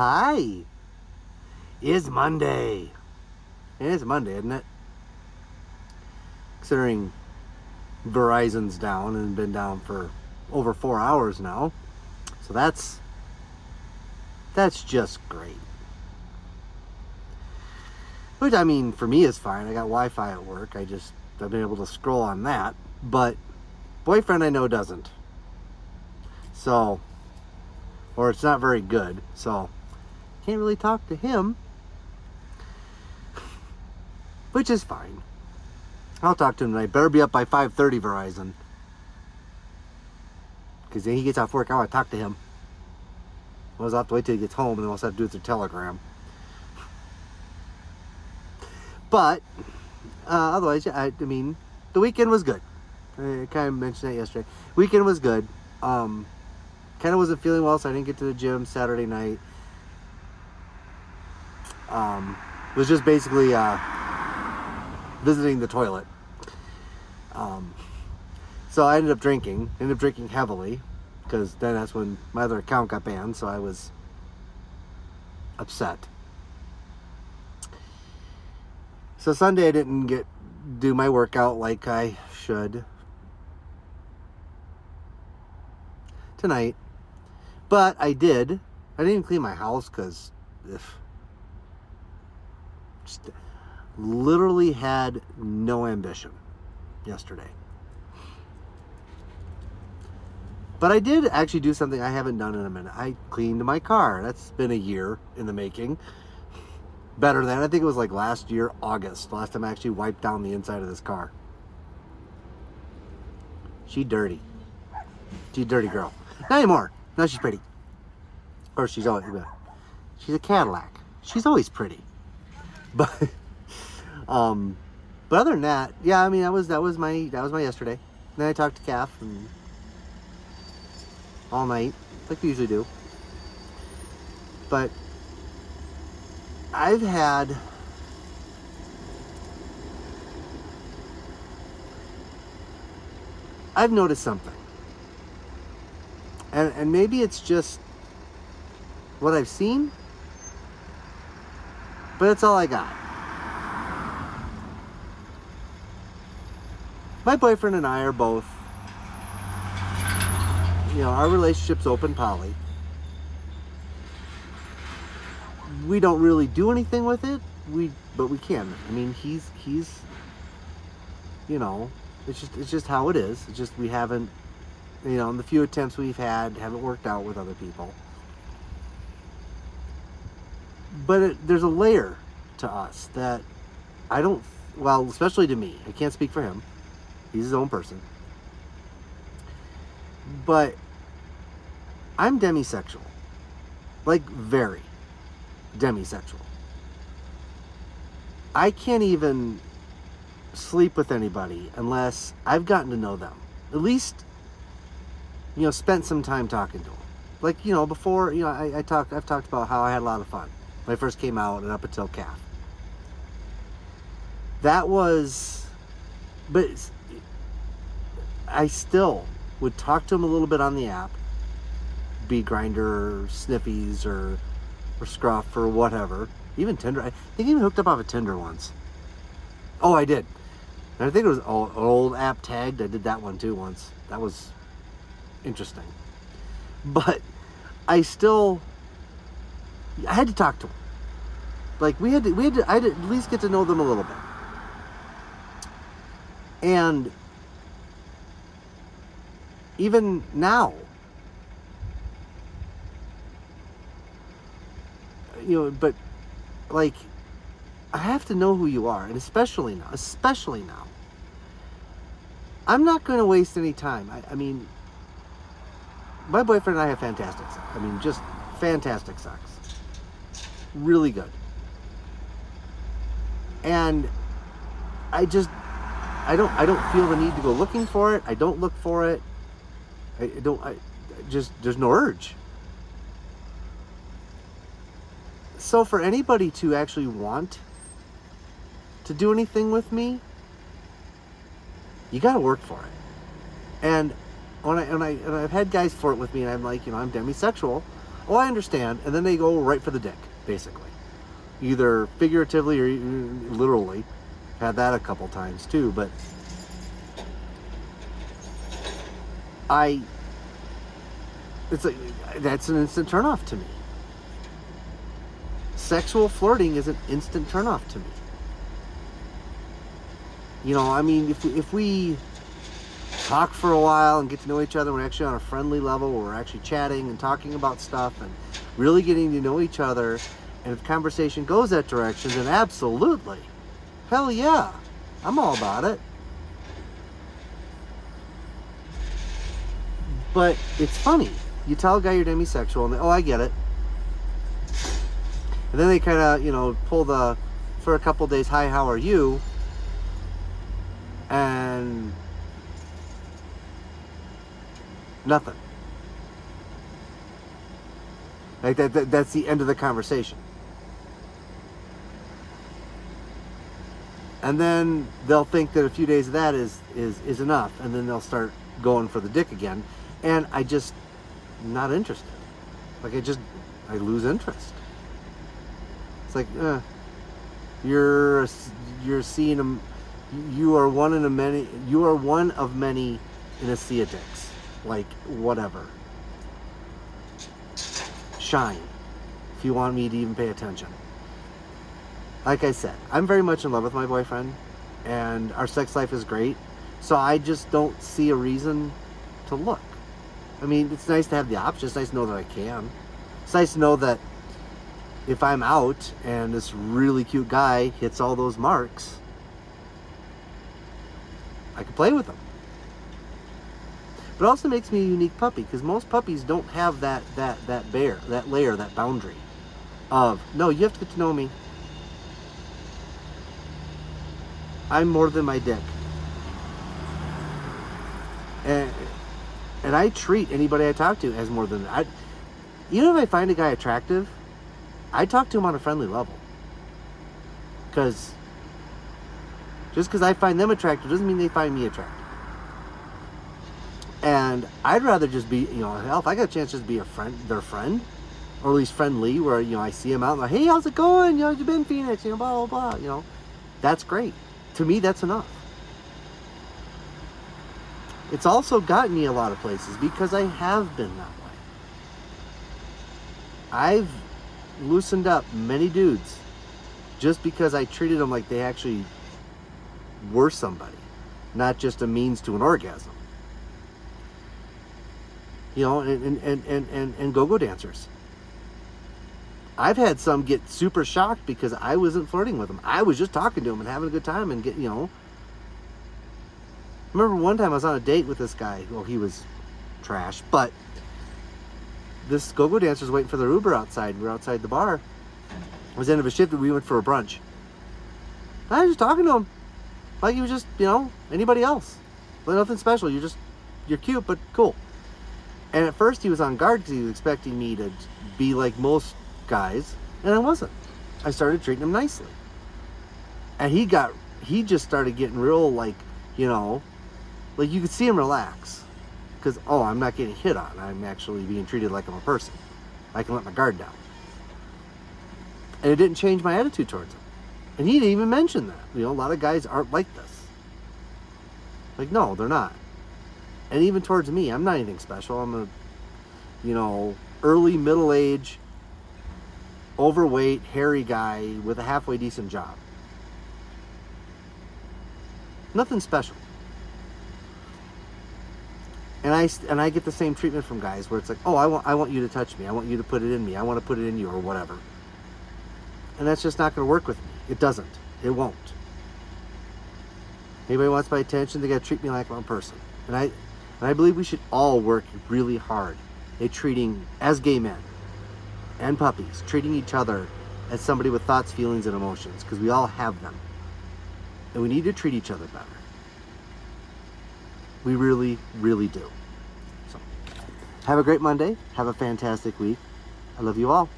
Hi. It's Monday. It is Monday, isn't it? Considering Verizon's down and been down for over 4 hours now. So that's just great. Which, I mean, for me is fine. I got Wi-Fi at work. I've been able to scroll on that. But boyfriend I know doesn't. So, or it's not very good. So, can't really talk to him. Which is fine. I'll talk to him tonight. Better be up by 5:30 Verizon. Because then he gets off work, I want to talk to him. I'll have to wait till he gets home and then we'll have to do it through Telegram. But, otherwise, I mean, the weekend was good. I kind of mentioned that yesterday. Weekend was good. Kind of wasn't feeling well, so I didn't get to the gym Saturday night. It was just basically visiting the toilet. So I ended up drinking heavily, because then that's when my other account got banned, so I was upset. So Sunday I didn't do my workout like I should tonight, but I didn't even clean my house because just literally had no ambition yesterday. But I did actually do something I haven't done in a minute. I cleaned my car. That's been a year in the making. Better than, I think it was like last year, August. Last time I actually wiped down the inside of this car. She's dirty. She's a dirty girl. Not anymore. No, she's pretty. Of course, she's a Cadillac. She's always pretty. But other than that, yeah, I mean, that was my yesterday. Then I talked to Kath and all night, like we usually do. But I've noticed something. And maybe it's just what I've seen, but that's all I got. My boyfriend and I are both, our relationship's open poly. We don't really do anything with it, but we can. I mean, he's it's just how it is. It's just we haven't, in the few attempts we've had, haven't worked out with other people. But there's a layer to us that I don't, well, especially to me. I can't speak for him. He's his own person. But I'm demisexual. Like, very demisexual. I can't even sleep with anybody unless I've gotten to know them. At least, spent some time talking to them. Like, before, I've talked about how I had a lot of fun when I first came out and up until Calf. That was, but I still would talk to him a little bit on the app, be Grindr or Sniffies or Scruff or whatever. Even Tinder. I think I even hooked up off of Tinder once. Oh, I did. And I think it was an old app Tagged. I did that one too once. That was interesting. But I had to talk to him. Like I had to at least get to know them a little bit. And even now, but like, I have to know who you are, and especially now. I'm not going to waste any time. I mean, my boyfriend and I have fantastic sex. I mean, just fantastic sex. Really good. And I don't feel the need to go looking for it. I don't look for it. There's no urge. So for anybody to actually want to do anything with me, you got to work for it. And I've had guys flirt with me, and I'm like, I'm demisexual. oh, I understand. And then they go right for the dick, basically. Either figuratively or literally. Had that a couple times too, but it's like, that's an instant turnoff to me. Sexual flirting is an instant turnoff to me. You know, I mean, if we talk for a while and get to know each other, we're actually on a friendly level where we're actually chatting and talking about stuff and really getting to know each other, and if conversation goes that direction, then absolutely. Hell yeah. I'm all about it. But it's funny. You tell a guy you're demisexual and they, oh, I get it. And then they kind of, you know, pull the, for a couple days, hi, how are you? And nothing. Like that's the end of the conversation. And then they'll think that a few days of that is enough, and then they'll start going for the dick again. And I just not interested. Like I lose interest. It's like, you're seeing them. You are one in a many. You are one of many in a sea of dicks. Like whatever. Shine, if you want me to even pay attention. Like I said, I'm very much in love with my boyfriend, and our sex life is great. So I just don't see a reason to look. I mean, it's nice to have the option. It's nice to know that I can. It's nice to know that if I'm out and this really cute guy hits all those marks, I can play with him. But it also makes me a unique puppy, because most puppies don't have that layer, that boundary of, no, you have to get to know me. I'm more than my dick. And I treat anybody I talk to as more than that. Even if I find a guy attractive, I talk to him on a friendly level. Because just because I find them attractive doesn't mean they find me attractive. And I'd rather just be, you know, hell, if I got a chance to just be their friend, or at least friendly, where, you know, I see them out and like, hey, how's it going? You know, you've been Phoenix, you know, blah, blah, blah, you know, that's great. To me, that's enough. It's also gotten me a lot of places because I have been that way. I've loosened up many dudes just because I treated them like they actually were somebody, not just a means to an orgasm. You know, and go-go dancers. I've had some get super shocked because I wasn't flirting with them. I was just talking to them and having a good time and you know. I remember one time I was on a date with this guy. Well, he was trash, but this go-go dancer was waiting for their Uber outside. We were outside the bar. It was the end of a shift and we went for a brunch. I was just talking to him like he was just, you know, anybody else. Like nothing special. You're cute, but cool. And at first he was on guard because he was expecting me to be like most guys, and I wasn't. I started treating him nicely. And he just started getting real, like, you know, like you could see him relax. Because, oh, I'm not getting hit on. I'm actually being treated like I'm a person. I can let my guard down. And it didn't change my attitude towards him. And he didn't even mention that. You know, a lot of guys aren't like this. Like, no, they're not. And even towards me, I'm not anything special. I'm a, you know, early middle age, overweight, hairy guy with a halfway decent job. Nothing special. And I get the same treatment from guys where it's like, oh, I want you to touch me. I want you to put it in me. I want to put it in you or whatever. And that's just not going to work with me. It doesn't. It won't. Anybody wants my attention, they got to treat me like I'm a person. And I believe we should all work really hard at treating, as gay men and puppies, treating each other as somebody with thoughts, feelings, and emotions, because we all have them. And we need to treat each other better. We really, really do. So, have a great Monday. Have a fantastic week. I love you all.